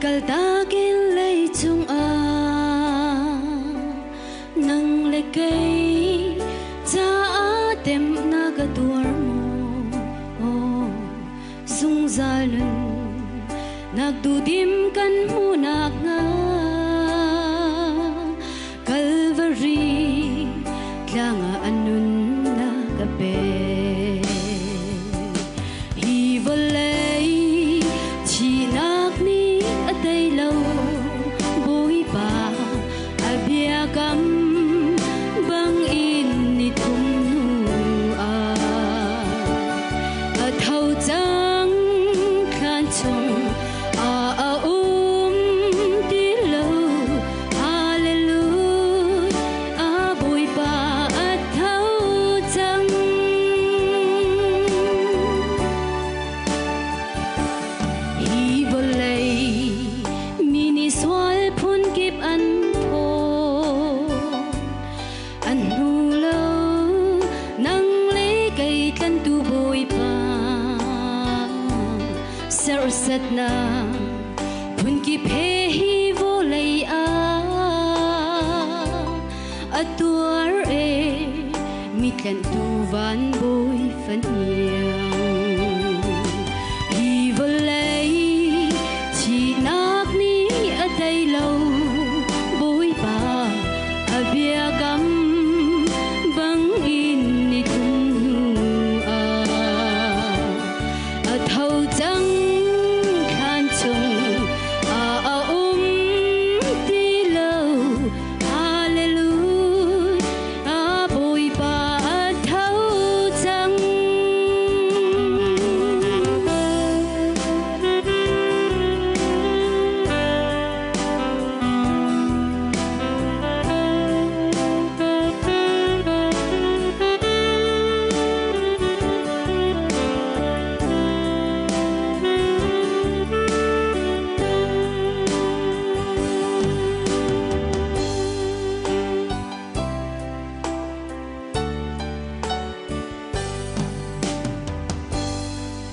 kal takin lay chung a nang le kay cha a tem na ga tuar mo sung zalun nagdudim kan munak nga Calvary klanga anun na gabe hivolay chinak ni atay law buhi pa abiyagam bang initum nua at hawjang kanchong Set na pun ki phe hi vô lay a atuar e mi tlan tu van bôi phân nhiều hi vô lay chỉ nak ni ở đây lâu bôi ba a bia gam bang in ni tum a a thâu chang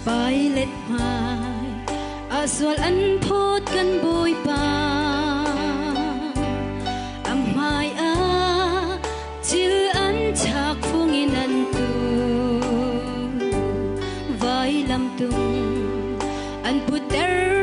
Violet mai aswal an phot kan bôi pa am mai a chil an chak phungin an tu vai lam tung an puter